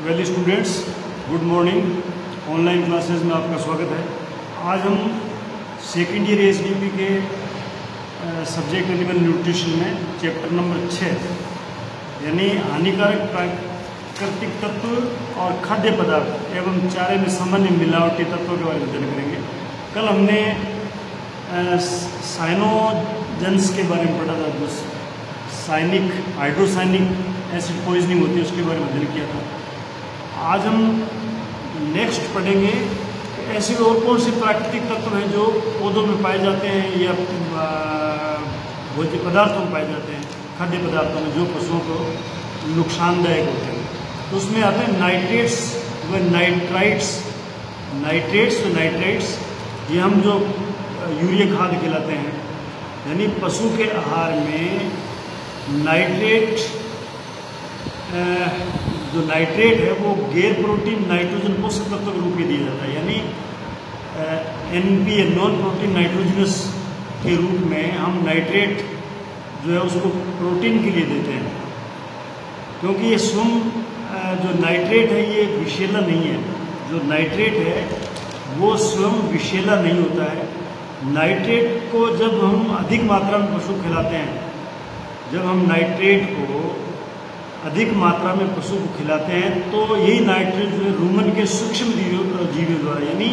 Well students, good morning. Online classes में आपका स्वागत है। आज हम सेकेंड ईयर एसडीपी के सब्जेक्ट एनिमल न्यूट्रिशन में चैप्टर नंबर 6 यानी हानिकारक प्राकृतिक तत्व और खाद्य पदार्थ एवं चारे में सामान्य मिलावटी तत्वों के बारे में अध्ययन करेंगे। कल हमने साइनोजेंस के बारे में पढ़ा था, जो साइनिक हाइड्रोसाइनिक एसिड पॉइजनिंग होती है उसके बारे में अध्ययन किया था। आज हम नेक्स्ट पढ़ेंगे ऐसे और कौन से प्राकृतिक तत्व हैं जो पौधों में पाए जाते हैं या भोज्य पदार्थों में पाए जाते हैं, खाद्य पदार्थों में, जो पशुओं को नुकसानदायक होते हैं। तो उसमें आते हैं नाइट्रेट्स व नाइट्राइट्स। नाइट्रेट्स व नाइट्राइट्स ये हम जो यूरिया खाद खिलाते हैं, यानी पशु के आहार में नाइट्रेट जो नाइट्रेट है वो गैर प्रोटीन नाइट्रोजन पोषक तत्व के रूप में दिया जाता है, यानी NPN नॉन प्रोटीन नाइट्रोजनस के रूप में हम नाइट्रेट जो है उसको प्रोटीन के लिए देते हैं, क्योंकि ये स्वयं जो नाइट्रेट है ये विषैला नहीं है। जो नाइट्रेट है वो स्वयं विषैला नहीं होता है। नाइट्रेट को जब हम अधिक मात्रा में पशु को खिलाते हैं, जब हम नाइट्रेट को अधिक मात्रा में पशु को खिलाते हैं तो यही नाइट्रेट जो है रूमन के सूक्ष्म जीवों द्वारा, यानी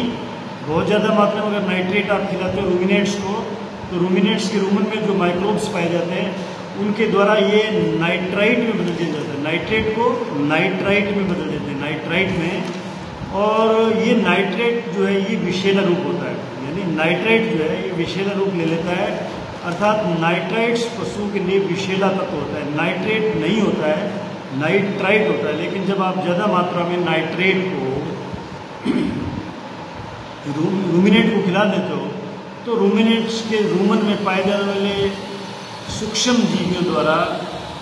बहुत ज़्यादा मात्रा में अगर नाइट्रेट आप खिलाते हो रूमिनेट्स को, तो रूमिनेट्स के रूमन में जो माइक्रोब्स पाए जाते हैं उनके द्वारा ये नाइट्राइट में बदल दिया जाता है। नाइट्रेट को नाइट्राइट में बदल देते हैं, नाइट्राइट में। और ये नाइट्रेट जो है ये विषैला रूप होता है, यानी नाइट्राइट जो है ये विषैला रूप ले लेता है, अर्थात नाइट्राइट्स पशु के लिए विषैला तत्व होता है। नाइट्रेट नहीं होता है, नाइट्राइट होता है। लेकिन जब आप ज़्यादा मात्रा में नाइट्रेट को रूमिनेट को खिला देते हो तो रूमिनेट्स के रूमन में पाए जाने वाले सूक्ष्म जीवियों द्वारा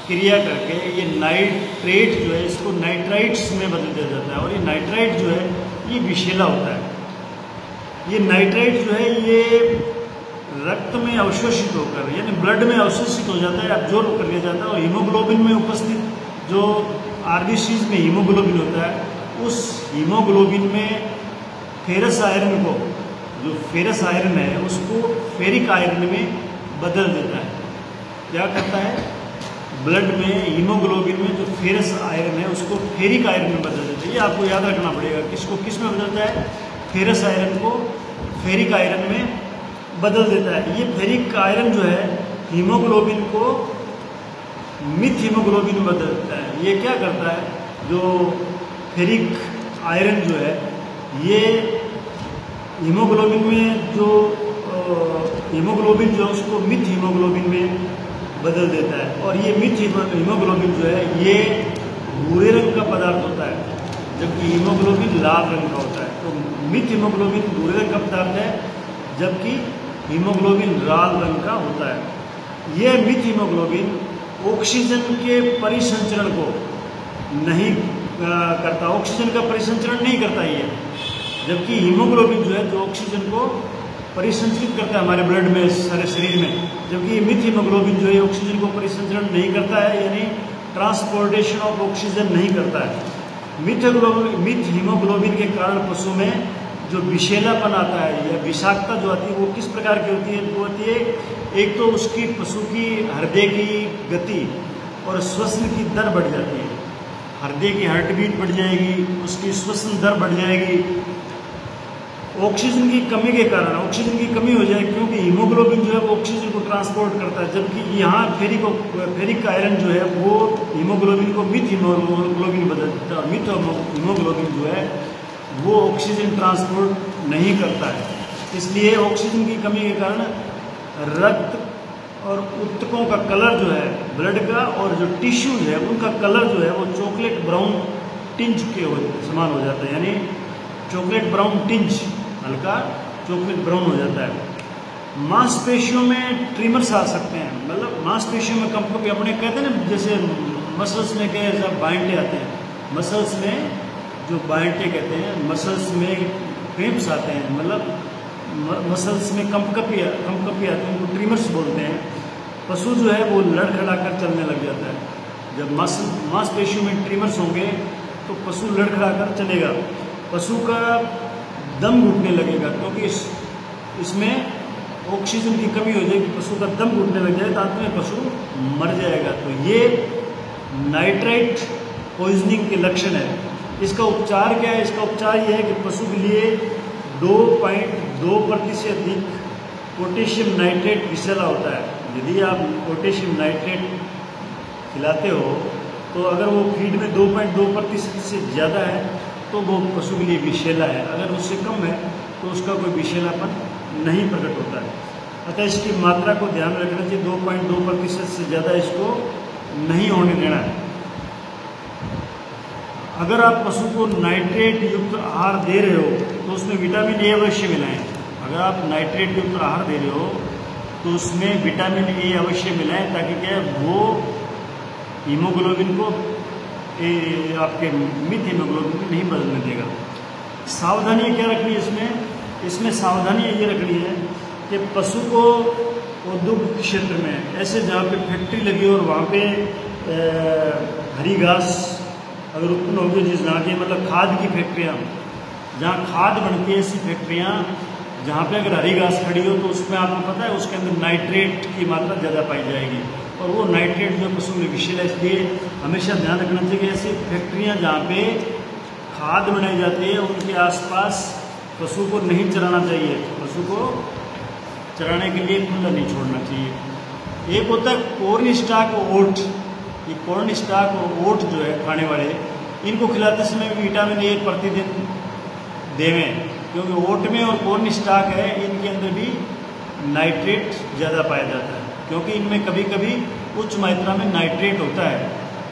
क्रिया करके ये नाइट्रेट जो है इसको नाइट्राइट्स में बदल दिया जाता है, और ये नाइट्राइट जो है ये विषैला होता है। ये नाइट्राइट जो है ये रक्त में अवशोषित होकर, यानी ब्लड में अवशोषित हो जाता है, अब्जॉर्ब कर लिया जाता है, और हीमोग्लोबिन में उपस्थित जो आरबीसीज में हीमोग्लोबिन होता है, उस हीमोग्लोबिन में फेरस आयरन को, जो फेरस आयरन है उसको फेरिक आयरन में बदल देता है। क्या करता है? ब्लड में हीमोग्लोबिन में जो फेरस आयरन है उसको फेरिक आयरन में बदल देता है। ये आपको याद रखना पड़ेगा, किसको किस में बदलता है? फेरस आयरन को फेरिक आयरन में बदल देता है। ये फेरिक आयरन जो है हीमोग्लोबिन को मिथ हीमोग्लोबिन में बदल देता है। ये क्या करता है? जो फेरिक आयरन जो है ये हीमोग्लोबिन में जो हीमोग्लोबिन जो है उसको मिथ हीमोग्लोबिन में बदल देता है, और ये मिथ हीमोग्लोबिन जो है ये भूरे रंग का पदार्थ होता है, जबकि हीमोग्लोबिन लाल रंग का होता है। तो मिथ हीमोग्लोबिन भूरे रंग का पदार्थ है, जबकि हीमोग्लोबिन लाल रंग का होता है। यह मिथ हीमोग्लोबिन ऑक्सीजन के परिसंचरण को नहीं करता, ऑक्सीजन का परिसंचरण नहीं करता ये, जबकि हीमोग्लोबिन जो है जो ऑक्सीजन को परिसंचरित करता है हमारे ब्लड में, सारे शरीर में, जबकि मिथ हीमोग्लोबिन जो है ऑक्सीजन को परिसंचरण नहीं करता है, यानी ट्रांसपोर्टेशन ऑफ ऑक्सीजन नहीं करता है। मिथ हीमोग्लोबिन के कारण पशु में जो विषैलापन आता है या विषाक्तता जो आती है वो किस प्रकार की होती है? वो होती है, एक तो उसकी पशु की हृदय की गति और श्वसन की दर बढ़ जाती है, हृदय की हार्ट बीट बढ़ जाएगी, उसकी श्वसन दर बढ़ जाएगी। ऑक्सीजन की कमी के कारण ऑक्सीजन की कमी हो जाएगी, क्योंकि हीमोग्लोबिन जो है वो ऑक्सीजन को ट्रांसपोर्ट करता है, जबकि यहाँ फेरिक आयरन जो है वो हीमोग्लोबिन को मिथ हीमोग्लोबिन बदल देता है, और मिथ हीमोग्लोबिन जो है वो ऑक्सीजन ट्रांसपोर्ट नहीं करता है। इसलिए ऑक्सीजन की कमी के कारण रक्त और ऊतकों का कलर जो है ब्लड का, और जो टिश्यूज है उनका कलर जो है वो चॉकलेट ब्राउन टिंज के समान हो जाता है, यानी चॉकलेट ब्राउन टिंज, हल्का चॉकलेट ब्राउन हो जाता है। मांसपेशियों में ट्रिमर्स आ सकते हैं, मतलब मांसपेशियों में कभी अपने कहते हैं ना, जैसे मसल्स में क्या सब बाइंटे आते हैं, मसल्स में जो बाइंटे कहते हैं, मसल्स में क्रेम्प्स आते हैं, मतलब मसल्स में कंपकपी आते हैं, उनको ट्रिमर्स बोलते हैं। पशु जो है वो लड़खड़ाकर चलने लग जाता है। जब मांसपेशियों में ट्रिमर्स होंगे तो पशु लड़खड़ा कर चलेगा, पशु का दम घुटने लगेगा, क्योंकि इसमें ऑक्सीजन की कमी हो जाएगी, पशु का दम घुटने लग जाए तो अंत में पशु मर जाएगा। तो ये नाइट्राइट पॉइजनिंग के लक्षण है। इसका उपचार क्या है? इसका उपचार ये है कि पशु के लिए 2.2% से अधिक पोटेशियम नाइट्रेट विषैला होता है। यदि आप पोटेशियम नाइट्रेट खिलाते हो तो अगर वो फीड में 2.2% से ज़्यादा है तो वो पशु के लिए विषैला है, अगर उससे कम है तो उसका कोई विषैलापन नहीं प्रकट होता है। अतः इसकी मात्रा को ध्यान में रखना चाहिए, 2.2% से ज़्यादा इसको नहीं होने देना है। अगर आप पशु को नाइट्रेट युक्त आहार दे रहे हो तो उसमें विटामिन ए अवश्य मिलाएं। अगर आप नाइट्रेट युक्त आहार दे रहे हो तो उसमें विटामिन ए अवश्य मिलाएं, ताकि क्या वो हीमोग्लोबिन को आपके मिथ हीमोग्लोबिन को नहीं बदलने देगा। सावधानी क्या रखनी है इसमें सावधानी ये रखनी है कि पशु को औद्योगिक क्षेत्र में, ऐसे जहाँ पे फैक्ट्री लगी हो और वहाँ पे हरी घास अगर उत्पन्न होगी, जिस जहाँ की मतलब खाद की फैक्ट्रियाँ, जहाँ खाद बनती है, ऐसी फैक्ट्रियाँ जहाँ पे अगर हरी घास खड़ी हो तो उसमें आपको पता है उसके अंदर नाइट्रेट की मात्रा ज़्यादा पाई जाएगी, और वो नाइट्रेट जो पशु में विषैला। इसलिए हमेशा ध्यान रखना चाहिए कि ऐसी फैक्ट्रियाँ जहाँ पे खाद बनाई जाती है उनके आसपास पशु को नहीं चराना चाहिए, पशु को चराने के लिए खुला नहीं छोड़ना चाहिए। एक होता है कॉर्न स्टाक और ओट। ये कॉर्न स्टाक और ओट जो है खाने वाले, इनको खिलाते समय भी विटामिन ए प्रतिदिन देवें, क्योंकि ओट में और कॉर्न स्टाक है इनके अंदर भी नाइट्रेट ज़्यादा पाया जाता है, क्योंकि इनमें कभी कभी उच्च मात्रा में नाइट्रेट होता है।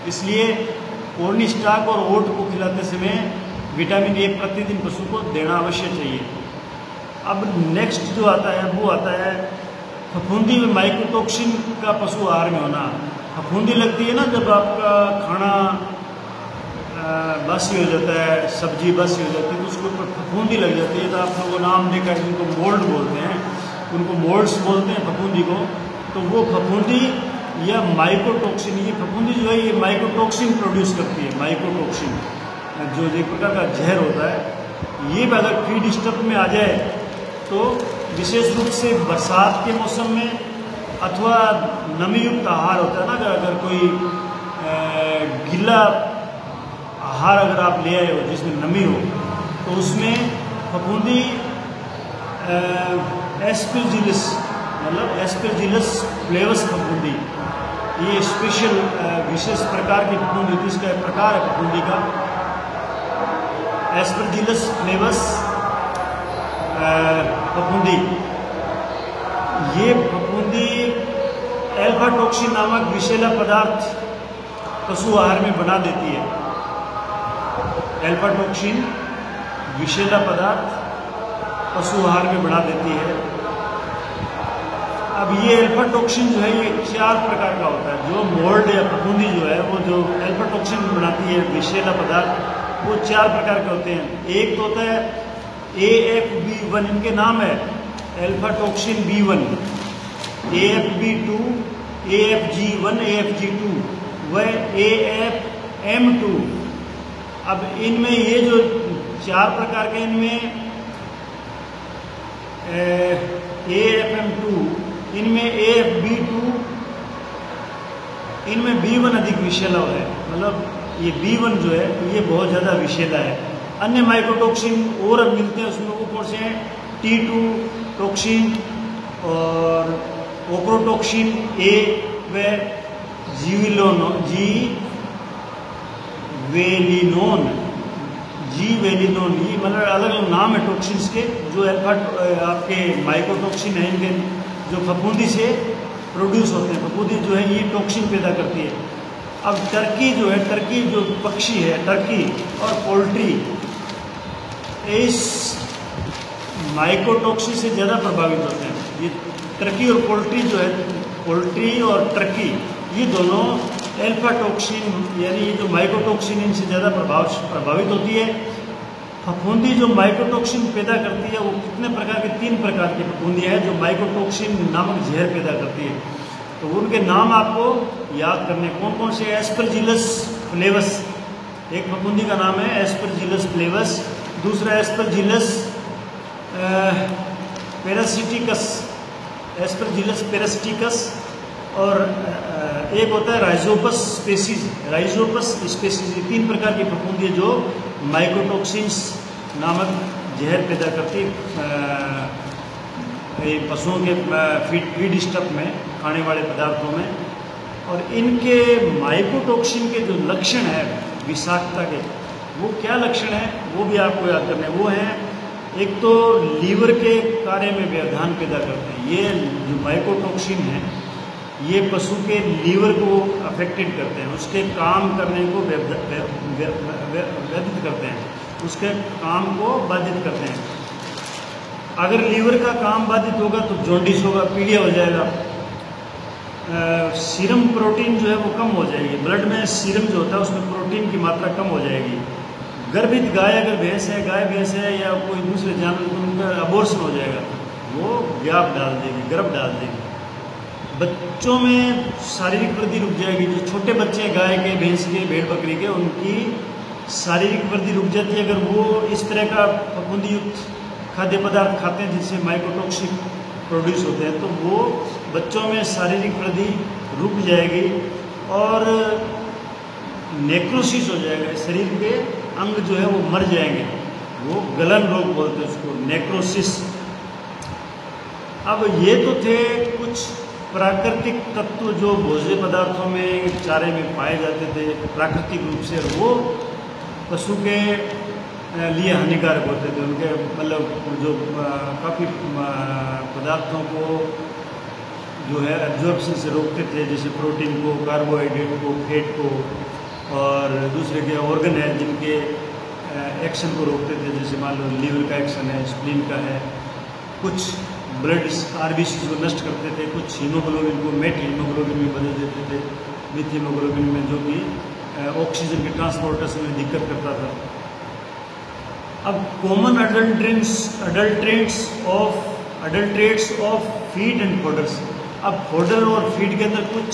इसलिए कॉर्न स्टाक और ओट को खिलाते समय विटामिन ए प्रतिदिन पशु को देना अवश्य चाहिए। अब नेक्स्ट जो आता है वो आता है फफूंदी में माइकोटॉक्सिन का पशु आहार में होना। फफूंदी लगती है ना जब आपका खाना बासी हो जाता है, सब्जी बासी हो जाती है तो उसके ऊपर फफूंदी लग जाती है, तो आप लोगों को नाम देखा है, उनको मोल्ड बोलते हैं, उनको मोल्ड्स बोलते हैं फफूंदी को। तो वो फफूंदी या माइकोटॉक्सिन, ये फफूंदी जो है ये माइकोटॉक्सिन प्रोड्यूस करती है। माइकोटॉक्सिन जो एक प्रकार का जहर होता है, ये अगर फीड स्टफ में आ जाए तो विशेष रूप से बरसात के मौसम में अथवा नमी युक्त आहार होता है ना, अगर कोई गीला आहार अगर आप ले आए हो जिसमें नमी हो तो उसमें फफूंदी एस्परजिलस मतलब एस्परजिलस फ्लेवस फफूंदी, ये स्पेशल विशेष प्रकार की फफूंदी होती है। इसका एक प्रकार है फफूंदी का एस्परजिलस फ्लेवस फफूंदी। ये फफूंदी एल्फा टॉक्सिन नामक विषैला पदार्थ पशु आहार में बना देती है। एल्फा टॉक्सिन विषैला पदार्थ पशु आहार में बना देती है। अब ये एल्फा टॉक्सिन जो है ये 4 प्रकार का होता है। जो मोल्ड या फफूंदी जो है वो जो एल्फा टॉक्सिन बनाती है विषैला पदार्थ, वो 4 प्रकार के होते हैं। एक तो होता है AFB1, इनके नाम है alpha toxin B1, AFB2, AFG1, AFG2 व AFM2। अब इनमें ये जो 4 प्रकार के, इनमें AFM2, इनमें AFB2, इनमें B1 अधिक विषैला है। मतलब ये B1 जो है ये बहुत ज़्यादा विषैला है। अन्य माइकोटॉक्सिन और अब मिलते हैं, उसमें वो कौन से हैं? T2 टॉक्सिन और ओक्रोटॉक्सिन A व जीवेलिनोन, ये मतलब अलग अलग नाम है टॉक्सिन्स के, जो एल्फा आपके माइकोटॉक्सिन है, इनके जो फफूंदी से प्रोड्यूस होते हैं। फफूंदी जो है ये टॉक्सिन पैदा करती है। अब टर्की जो है, टर्की जो पक्षी है, टर्की और पोल्ट्री इस माइकोटॉक्सिन से ज़्यादा प्रभावित होते हैं। ये टर्की और पोल्ट्री जो है, पोल्ट्री और टर्की ये दोनों एल्फा टॉक्सिन यानी ये जो माइकोटॉक्सिन इनसे ज़्यादा प्रभावित होती है। फफूंदी जो माइकोटॉक्सिन पैदा करती है वो कितने प्रकार के? 3 प्रकार की फफूंदियाँ हैं जो माइकोटॉक्सिन नामक जहर पैदा करती है। तो उनके नाम आपको याद करने कौन कौन से? एस्परजिलस फ्लेवस एक फफूंदी का नाम है एस्परजिलस फ्लेवस, दूसरा एस्परजिलस पैरासिटिकस, एस्परजिलस पैरासिटिकस, और एक होता है राइजोपस स्पेसीज। राइजोपस स्पेसीज, 3 प्रकार की फफूंदी है जो माइकोटॉक्सिन्स नामक जहर पैदा करती है पशुओं के फीड स्टफ में, खाने वाले पदार्थों में। और इनके माइकोटॉक्सिन के जो लक्षण है विषाक्तता के, वो क्या लक्षण है वो भी आपको याद करना है। वो है, एक तो लीवर के कार्य में व्यवधान पैदा करते हैं। ये जो माइकोटॉक्सिन है ये पशु के लीवर को अफेक्टेड करते हैं, उसके काम करने को व्यथित करते हैं, उसके काम को बाधित करते हैं। अगर लीवर का काम बाधित होगा तो जॉन्डिस होगा, पीलिया हो जाएगा, सीरम प्रोटीन जो है वो कम हो जाएगी, ब्लड में सीरम जो होता है उसमें प्रोटीन की मात्रा कम हो जाएगी। गर्भित गाय अगर भैंस है, गाय भैंस है या कोई दूसरे जानवर, तो उनका अबॉर्शन हो जाएगा, वो ग्याप डाल देगी, गर्भ डाल देगी। बच्चों में शारीरिक वृद्धि रुक जाएगी। जो छोटे बच्चे हैं गाय के, भैंस के, भेड़ बकरी के, उनकी शारीरिक वृद्धि रुक जाती है अगर वो इस तरह का फफूंदी युक्त खाद्य पदार्थ खाते हैं जिससे माइकोटॉक्सिक प्रोड्यूस होते हैं, तो वो बच्चों में शारीरिक वृद्धि रुक जाएगी और नेक्रोसिस हो जाएगा, शरीर के अंग जो है वो मर जाएंगे, वो गलन रोग बोलते हैं उसको, नेक्रोसिस। अब ये तो थे कुछ प्राकृतिक तत्व जो भोज्य पदार्थों में, चारे में पाए जाते थे प्राकृतिक रूप से, और वो पशु के लिए हानिकारक होते थे। उनके मतलब जो काफ़ी पदार्थों को जो है एब्जॉर्प्शन से रोकते थे, जैसे प्रोटीन को, कार्बोहाइड्रेट को, फैट को, और दूसरे के ऑर्गन है जिनके एक्शन को रोकते थे, जैसे मान लो लीवर का एक्शन है, स्प्लीन का है, कुछ ब्लड आरबीसी को नष्ट करते थे, कुछ हीमोग्लोबिन को मेट हीमोग्लोबिन में बदल देते थे, मिथ हीमोग्लोबिन में, जो कि ऑक्सीजन के ट्रांसपोर्टेशन में दिक्कत करता था। अब common adulterants of feed and fodders. अब फोडर और फीड के अंदर कुछ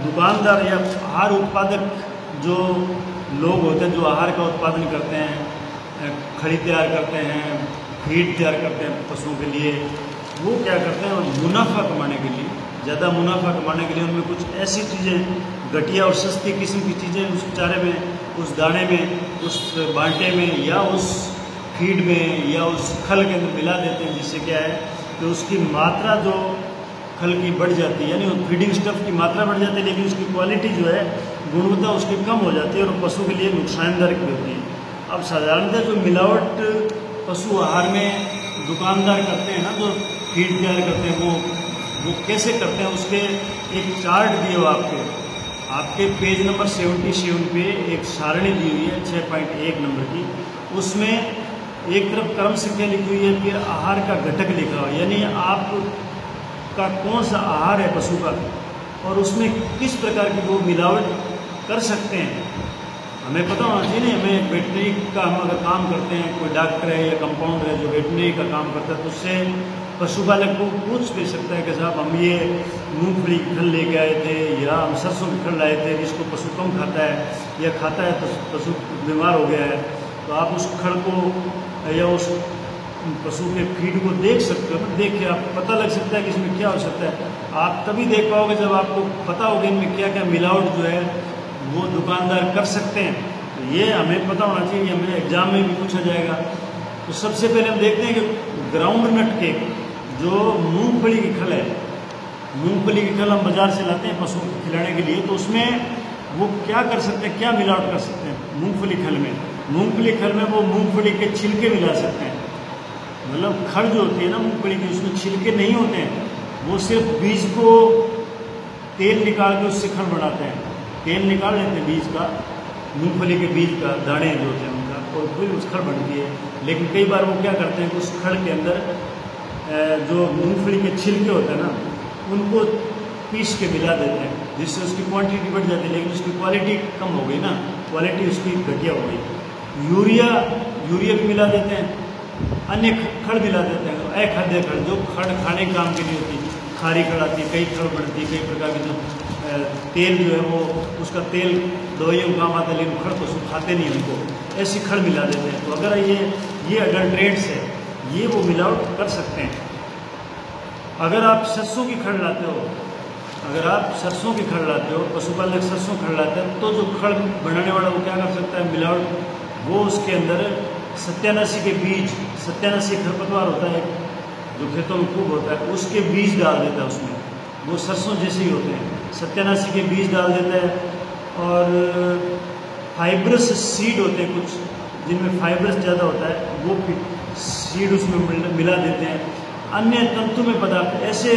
दुकानदार या आहार उत्पादक जो लोग होते हैं, जो आहार का उत्पादन करते हैं, खड़ी तैयार करते हैं, फीड तैयार करते हैं पशुओं के लिए, वो क्या करते हैं, मुनाफा कमाने के लिए, ज़्यादा मुनाफा कमाने के लिए उनमें कुछ ऐसी चीज़ें, घटिया और सस्ती किस्म की चीज़ें उस चारे में, उस दाने में, उस बांटे में, या उस फीड में, या उस खल के अंदर मिला देते हैं, जिससे क्या है कि उसकी मात्रा जो खल की बढ़ जाती है, यानी वो फीडिंग स्टफ की मात्रा बढ़ जाती है, लेकिन उसकी क्वालिटी जो है, गुणवत्ता उसकी कम हो जाती है और पशु के लिए नुकसानदायक भी होती है। अब साधारणतः जो मिलावट पशु आहार में दुकानदार करते हैं ना, जो फीड तैयार करते हैं, वो कैसे करते हैं, उसके एक चार्ट दिए हो आपके पेज नंबर 77 पे एक सारणी दी हुई है 6.1 नंबर की। उसमें एक तरफ क्रम संख्या लिखी हुई है, फिर आहार का घटक लिखा हुआ है, यानी आपका कौन सा आहार है पशु का, और उसमें किस प्रकार की वो मिलावट कर सकते हैं। हमें पता होना चाहिए ना, हमें वेटनरी का हम अगर काम करते हैं, कोई डॉक्टर है या कंपाउंडर है जो वेटनरी का काम करता है, तो उससे पशुपालक को पूछ भी सकता है कि साहब हम ये मूंगफली की खल लेके आए थे, या हम सरसों की खल लाए थे, जिसको पशु कम खाता है या खाता है तो पशु बीमार हो गया है, तो आप उस खल को या उस पशु के फीड को देख सकते हो ना, देख के आप पता लग सकता है कि इसमें क्या हो सकता है। आप तभी देख पाओगे जब आपको पता होगा इनमें क्या क्या मिलावट जो है वो दुकानदार कर सकते हैं। तो ये हमें पता होना चाहिए, हमें एग्जाम में भी पूछा जाएगा। तो सबसे पहले हम देखते हैं कि ग्राउंड नट केक, जो मूंगफली की खल है, मूंगफली की खल हम बाज़ार से लाते हैं पशुओं को खिलाने के लिए, तो उसमें वो क्या कर सकते हैं, क्या मिलावट कर सकते हैं मूंगफली खल में। मूंगफली खल में वो मूंगफली के छिलके मिला सकते हैं, मतलब खल जो होती है ना मूंगफली की, उसमें छिलके नहीं होते हैं, वो सिर्फ बीज को तेल निकाल के उससे खल बनाते हैं, तेल निकाल लेते हैं बीज का, मूंगफली के बीज का, दाने जो होते हैं उनका, और फिर उस खल बनती है। लेकिन कई बार वो क्या करते हैं कि उस खल के अंदर जो मूंगफली के छिलके होते हैं ना, उनको पीस के मिला देते हैं, जिससे उसकी क्वांटिटी बढ़ जाती है, लेकिन उसकी क्वालिटी कम हो गई ना, क्वालिटी उसकी घटिया हो गई। यूरिया भी मिला देते हैं, अन्य खड़ मिला देते हैं, अखाद्य खड़ जो खड़ खाने के काम के लिए होती है, खारी खड़ आती है, कई खड़ बढ़ती है, कई प्रकार की जो तेल जो है वो उसका तेल दवाइयों में काम आता है, लेकिन खड़ पशु खाते नहीं उनको, ऐसी खड़ मिला देते हैं। तो अगर ये अडल्ट्रेट्स है, ये वो मिलावट कर सकते हैं। अगर आप सरसों की खड़ लाते हो, पशुपालक सरसों खड़ लाते हैं, तो जो खड़ बनाने वाला वो क्या कर सकता है मिलावट, वो उसके अंदर सत्यानाशी के बीज, सत्यानाशी खरपतवार होता है जो खेतों में खूब होता है, उसके बीज डाल देता है उसमें, वो सरसों जैसे ही होते हैं, सत्यानाशी के बीज डाल देता है। और फाइब्रस सीड होते हैं कुछ जिनमें फाइब्रस ज़्यादा होता है, वो सीड उसमें मिला देते हैं। अन्य तंतुमय पदार्थ, ऐसे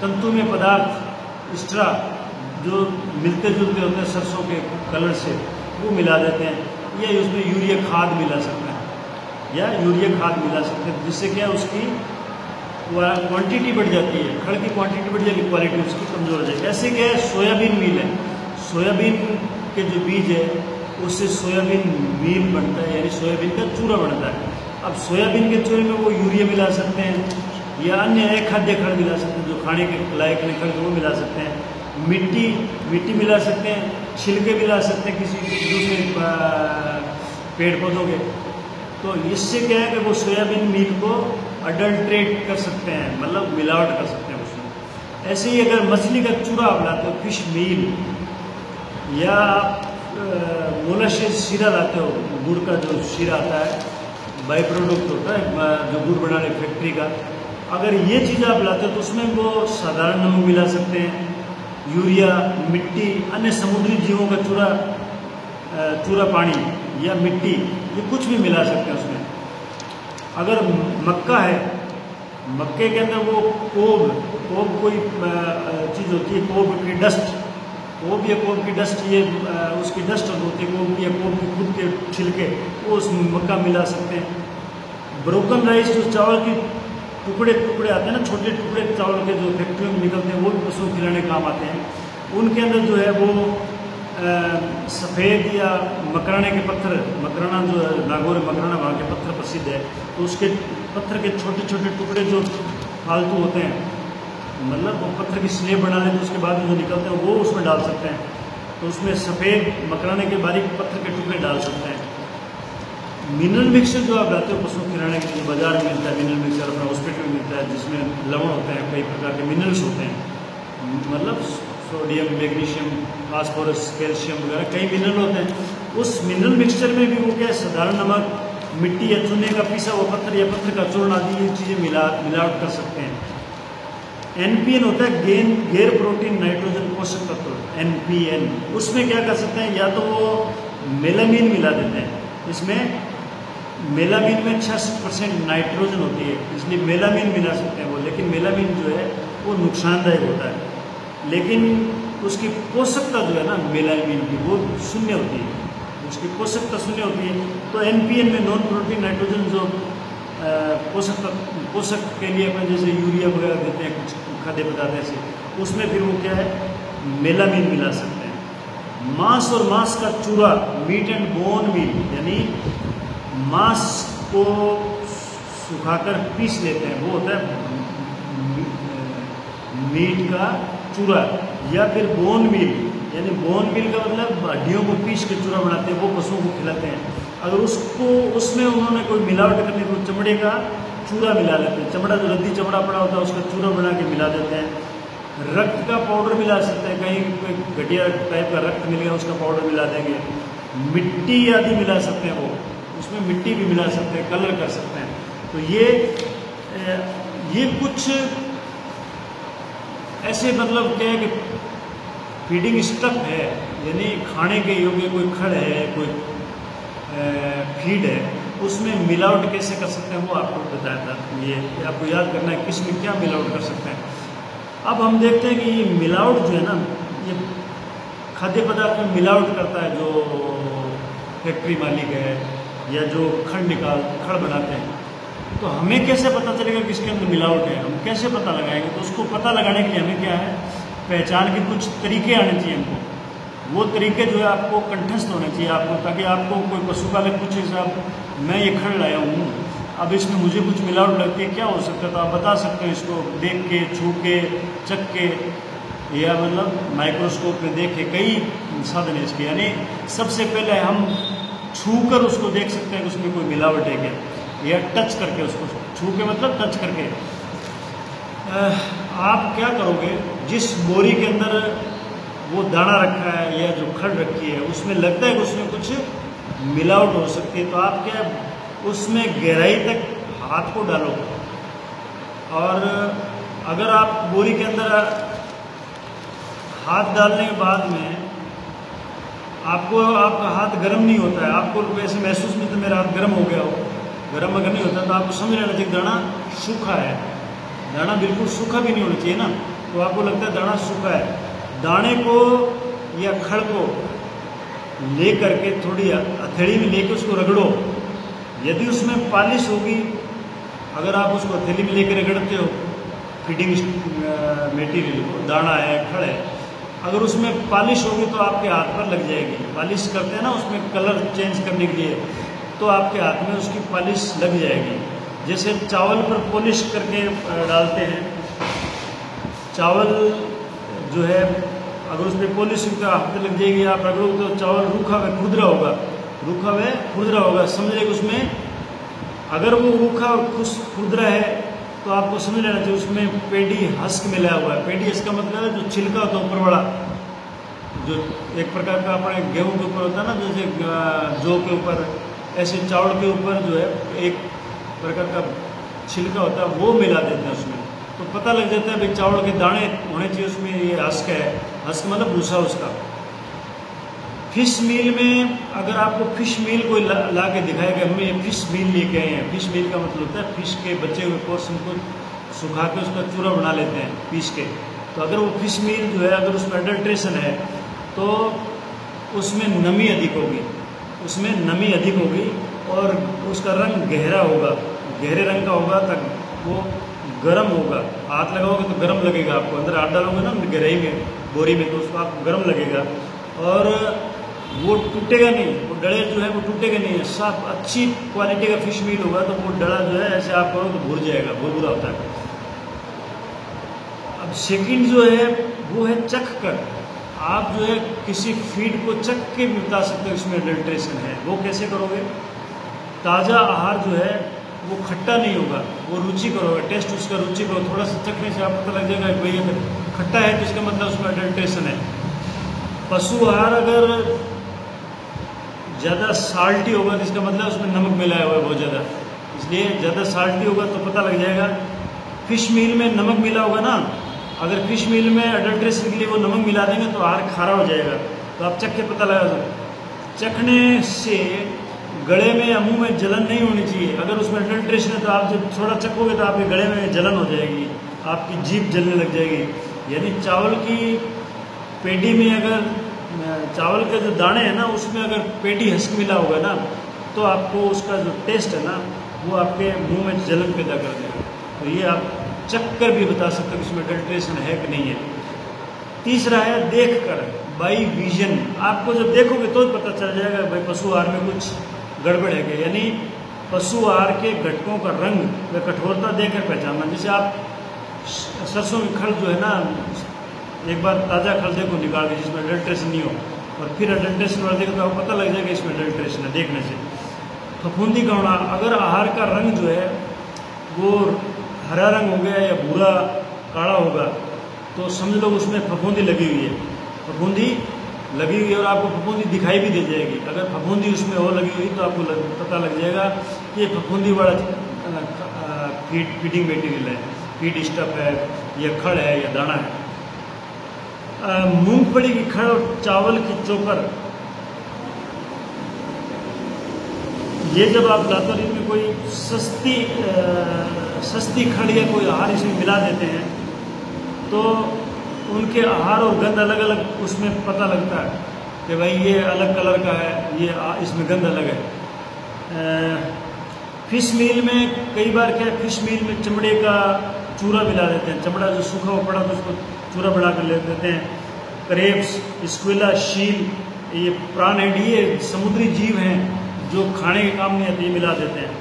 तंतुमय पदार्थ एक्स्ट्रा जो मिलते जुलते होते हैं सरसों के कलर से, वो मिला देते हैं। या उसमें यूरिया खाद मिला सकते हैं, जिससे क्या उसकी क्वांटिटी बढ़ जाती है, खड़ की क्वांटिटी बढ़ जाएगी, क्वालिटी उसकी कमज़ोर हो जाएगी। ऐसे क्या है, सोयाबीन मील है, सोयाबीन के जो बीज है उससे सोयाबीन मील बनता है, यानी सोयाबीन का चूरा बनता है। अब सोयाबीन के चूरे में वो यूरिया मिला सकते हैं या अन्य खाद्य खड़ मिला सकते हैं, जो खाने के लायक नहीं खड़ वो मिला सकते हैं। मिट्टी मिला सकते हैं, छिलके मिला सकते हैं किसी दूसरे पेड़ पौधों के। तो इससे क्या है कि वो सोयाबीन मील को अडल्ट्रेट कर सकते हैं, मतलब मिलावट कर सकते हैं उसमें। ऐसे ही अगर मछली का चूरा आप लाते हो, फिश मील, या मोलासेस शीरा लाते हो, गुड़ का जो शीरा आता है, बाई प्रोडक्ट होता है जो गुड़ बनाने फैक्ट्री का, अगर ये चीज़ आप लाते हो तो उसमें वो साधारण नमक मिला सकते हैं, यूरिया, मिट्टी, अन्य समुद्री जीवों का चूरा पानी या मिट्टी, ये कुछ भी मिला सकते हैं उसमें। अगर मक्का है, मक्के के अंदर वो कोब कोई चीज़ होती है, कोब की डस्ट, कोब की डस्ट, ये उसकी डस्ट होती है कोब की, या कोब की खुद के छिलके, वो उसमें मक्का मिला सकते हैं। ब्रोकन राइस, जो चावल की टुकड़े आते हैं ना, छोटे टुकड़े चावल के जो फैक्ट्रियों में निकलते हैं, वो भी पशुओं को खिलाने काम आते हैं। उनके अंदर जो है वो सफ़ेद या मकराने के पत्थर, मकराना जो है नागौर मकराना वहाँ के पत्थर प्रसिद्ध है, तो उसके पत्थर के छोटे छोटे टुकड़े जो फालतू होते हैं, मतलब वो पत्थर की स्लेब बना लेते हैं, उसके बाद में जो निकलते हैं वो उसमें डाल सकते हैं। तो उसमें सफ़ेद मकराने के बारीक पत्थर के टुकड़े डाल सकते हैं। मिनरल मिक्सचर जो आप लाते हो पशुओं को खिलाने के लिए, बाजार में मिलता है मिनरल मिक्सचर, अपना हॉस्पिटल में मिलता है, जिसमें लवण होते हैं, कई प्रकार के मिनरल्स होते हैं, मतलब सोडियम, मैग्नीशियम, फास्फोरस, कैल्शियम वगैरह कई मिनरल होते हैं। उस मिनरल मिक्सचर में भी वो क्या है, साधारण नमक, मिट्टी या चूने का पिसा हुआ पत्थर या पत्थर का चूर्ण आदि ये चीज़ें मिलावट कर सकते हैं। NPN होता है गैर प्रोटीन नाइट्रोजन पोषक तत्व, NPN, उसमें क्या कर सकते हैं, या तो वो मेलामीन मिला देते हैं, इसमें मेलामीन में 66% नाइट्रोजन होती है, इसलिए मेलामीन मिला सकते हैं वो, लेकिन मेलामीन जो है वो नुकसानदायक होता है, लेकिन उसकी पोषकता जो है ना मेलामीन की, वो शून्य होती है, उसकी पोषकता शून्य होती है। तो NPN में नॉन प्रोटीन नाइट्रोजन जो पोषक के लिए अपने जैसे यूरिया वगैरह देते हैं कुछ खाद्य पदार्थ ऐसे, उसमें फिर वो क्या है, मेलामीन मिला सकते हैं। मांस और मांस का चूरा, मीट एंड बोन मील, यानी मांस को सुखाकर पीस लेते हैं, वो होता है मीट का चूरा, या फिर बोन मील, यानी बोन मील का मतलब हड्डियों को पीस के चूरा बनाते हैं, वो पशुओं को खिलाते हैं। अगर उसमें उन्होंने कोई मिलावट करनी तो चमड़े का चूरा मिला लेते हैं, चमड़ा जो रद्दी चमड़ा पड़ा होता है उसका चूरा बना के मिला देते हैं। रक्त का पाउडर मिला सकते हैं, कहीं कोई घटिया टाइप का रक्त मिल गया उसका पाउडर मिला देंगे। मिट्टी आदि मिला सकते हैं, वो उसमें मिट्टी भी मिला सकते हैं, कलर कर सकते हैं। तो ये कुछ ऐसे मतलब क्या है कि फीडिंग स्टफ है, यानी खाने के योग्य कोई खड़ है, कोई फीड है, उसमें मिलावट कैसे कर सकते हैं वो आपको बताया था। ये आपको याद करना है किस में क्या मिलावट कर सकते हैं। अब हम देखते हैं कि ये मिलावट जो है ना, ये खाद्य पदार्थ में मिलावट करता है जो फैक्ट्री मालिक है या जो खड़ बनाते हैं। तो हमें कैसे पता चलेगा किसके अंदर मिलावट है, हम कैसे पता लगाएंगे? तो उसको पता लगाने के लिए हमें क्या है, पहचान के कुछ तरीके आने चाहिए हमको। वो तरीके जो है आपको कंठस्थ होने चाहिए आपको, ताकि आपको कोई पशुपालक पूछे साहब मैं ये खड़ लाया हूँ, अब इसमें मुझे कुछ मिलावट लगती है, क्या हो सकता है? तो आप बता सकते हैं इसको देख के, छू के, चख के, या मतलब माइक्रोस्कोप में देख के। कई साधन है इसके। यानी सबसे पहले हम छूकर उसको देख सकते हैं कि उसमें कोई मिलावट है क्या, या टच करके उसको, छू के मतलब टच करके। आप क्या करोगे, जिस बोरी के अंदर वो दाना रखा है या जो खड़ रखी है उसमें लगता है कि उसमें कुछ मिलावट हो सकती है, तो आप क्या उसमें गहराई तक हाथ को डालो, और अगर आप बोरी के अंदर हाथ डालने के बाद में आपको आपका हाथ गर्म नहीं होता है, आपको वैसे महसूस नहीं तो मेरा हाथ गर्म हो गया हो, गर्म अगर नहीं होता तो आपको समझ लेना चाहिए दाना सूखा है। दाना बिल्कुल सूखा भी नहीं होना चाहिए ना, तो आपको लगता है दाना सूखा है। दाने को या खड़ को ले करके थोड़ी हथेली में लेके उसको रगड़ो। यदि उसमें पॉलिश होगी, अगर आप उसको हथेली में लेकर रगड़ते हो फीडिंग मटेरियल को, दाना है, खड़ है, अगर उसमें पॉलिश होगी तो आपके हाथ पर लग जाएगी। पॉलिश करते हैं ना उसमें कलर चेंज करने के लिए, तो आपके हाथ में उसकी पॉलिश लग जाएगी। जैसे चावल पर पॉलिश करके डालते हैं, चावल जो है अगर उस पर पॉलिश का हाथ लग जाएगी, आप रगड़ोगे तो चावल रूखा व खुरदरा होगा, रूखा व खुरदरा होगा। समझ रहे कि उसमें अगर वो रूखा और खुरदरा है तो आपको समझ लेना चाहिए उसमें पेडी हस्क मिला हुआ है। पेडी हस्क का मतलब है जो छिलका होता है ऊपर वाला, जो एक प्रकार का अपने गेहूं के ऊपर होता है ना, जैसे जौ के ऊपर, ऐसे चावल के ऊपर जो है एक प्रकार का छिलका होता है, वो मिला देते हैं उसमें, तो पता लग जाता है भाई चावल के दाने होने चाहिए उसमें, ये हस्क है। हस्क मतलब भूसा उसका। फिश मील में अगर आपको फिश मील कोई ला के दिखाएगा, हमें ये फिश मील लेके आए हैं। फिश मील का मतलब होता है फिश के बचे हुए पोर्शन को सुखा के उसका चूरा बना लेते हैं पीस के। तो अगर वो फिश मील जो है अगर उसमें अडल्ट्रेशन है तो उसमें नमी अधिक होगी, उसमें नमी अधिक होगी और उसका रंग गहरा होगा, गहरे रंग का होगा, तक वो गर्म होगा। हाथ लगाओगे तो गर्म लगेगा आपको, अंदर हाथ डालोगे ना गहराई में बोरी में तो उसको आपको गर्म लगेगा, और वो टूटेगा नहीं, वो डले जो है वो टूटेगा नहीं है। साफ अच्छी क्वालिटी का फिश मील होगा तो वो डला जो है ऐसे आप करो तो भूर जाएगा, भूरा होता है। अब सेकंड जो है वो है चख कर। आप जो है किसी फीड को चख के भी बता सकते हो इसमें अडल्ट्रेशन है। वो कैसे करोगे, ताज़ा आहार जो है वो खट्टा नहीं होगा, वो रुचिकर होगा, टेस्ट उसका रुचिकर होगा। थोड़ा सा चखने से आपको पता लग जाएगा कि भाई अगर खट्टा है तो इसका मतलब उसमें अडल्ट्रेशन है। पशु आहार अगर ज़्यादा साल्टी होगा तो इसका मतलब उसमें नमक मिलाया हुआ है बहुत ज़्यादा, इसलिए ज़्यादा साल्टी होगा तो पता लग जाएगा। फिश मील में नमक मिला होगा ना, अगर फिश मील में अडल्ट्रेशन के लिए वो नमक मिला देंगे तो आहार खारा हो जाएगा, तो आप चख के पता लगा दो। चखने से गले में या मुँह में जलन नहीं होनी चाहिए। अगर उसमें अडल्ट्रेशन है तो आप जब थोड़ा चखोगे तो आपके गले में जलन हो जाएगी, आपकी जीभ जलने लग जाएगी। यानी चावल की पेडी में अगर चावल के जो दाने हैं ना उसमें अगर पेडी हस्क मिला होगा ना तो आपको उसका जो टेस्ट है ना वो आपके मुंह में जलन पैदा कर देगा। तो ये आप चख कर भी बता सकते हो कि इसमें अडल्ट्रेशन है कि नहीं है। तीसरा है देख कर, बाई विजन। आपको जब देखोगे तो पता चल जाएगा भाई पशु आहार में कुछ गड़बड़ है क्या। यानी पशु आहार के घटकों का रंग व कठोरता देखकर पहचानना। जैसे आप सरसों की खल जो है ना, एक बार ताज़ा खल देखो निकाल के जिसमें अडल्ट्रेशन नहीं हो, और फिर अडल्ट्रेशन वाला देखो तो आपको पता लग जाएगा इसमें अडल्ट्रेशन है देखने से। फफूंदी का होना, अगर आहार का रंग जो है वो हरा रंग हो गया या भूरा काला होगा तो समझ लो उसमें फफूंदी लगी हुई है, फफूंदी लगी हुई है और आपको फफूंदी दिखाई भी दे जाएगी। अगर फफूंदी उसमें हो लगी हुई तो आपको पता लग जाएगा कि ये फफूंदी वाला फीडिंग मटेरियल है, फीड स्टफ है, या खड़ है या दाना है। मूंगफली की खड़ और चावल की चोकर, ये जब आप लाते हो इनमें कोई सस्ती खड़ या कोई आहार इसमें मिला देते हैं तो उनके आहार और गंध अलग अलग उसमें पता लगता है कि भाई ये अलग कलर का है, ये इसमें गंध अलग है। फिश मील में कई बार क्या है, फिश मील में चमड़े का चूरा मिला देते हैं, चमड़ा जो सूखा हुआ पड़ा तो उसको चूरा बना कर ले देते हैं। क्रेब्स, स्क्विला, शील, ये प्राण है, ये समुद्री जीव हैं जो खाने के काम नहीं आते, ये मिला देते हैं।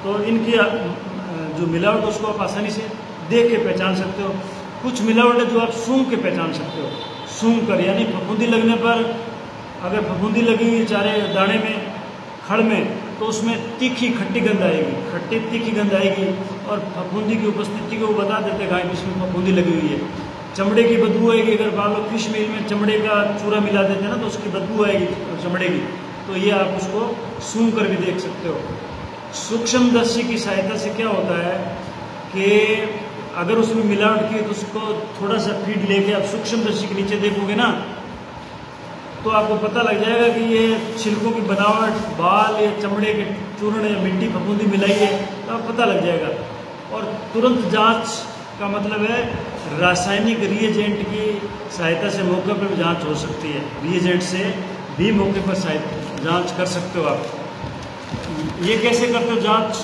तो इनकी जो मिलावट उसको आप आसानी से देख के पहचान सकते हो। कुछ मिलावट है जो आप सूंघ के पहचान सकते हो, सूंघ कर, यानी फफूंदी लगने पर अगर फफूंदी लगी हुई है चारे दाने में, खड़ में, तो उसमें तीखी खट्टी गंध आएगी, खट्टी तीखी गंध आएगी और फफूंदी की उपस्थिति को वो बता देते गाय की इसमें फफूंदी लगी हुई है। चमड़े की बदबू आएगी, अगर मान लो फिश मील में चमड़े का चूरा मिला देते हैं ना तो उसकी बदबू आएगी चमड़े की, तो ये आप उसको सूंघ कर भी देख सकते हो। सूक्ष्मदर्शी की सहायता से क्या होता है कि अगर उसमें मिलावट की है तो उसको थोड़ा सा फीड लेके आप सूक्ष्मदर्शी के नीचे देखोगे ना तो आपको पता लग जाएगा कि ये छिलकों की बनावट, बाल या चमड़े के चूर्ण या मिट्टी फफूंदी मिलाई है, तो आपको पता लग जाएगा। और तुरंत जांच का मतलब है रासायनिक रिएजेंट की सहायता से मौके पर भी जांच हो सकती है, रिएजेंट से भी मौके पर जांच कर सकते हो आप। ये कैसे करते हो जांच?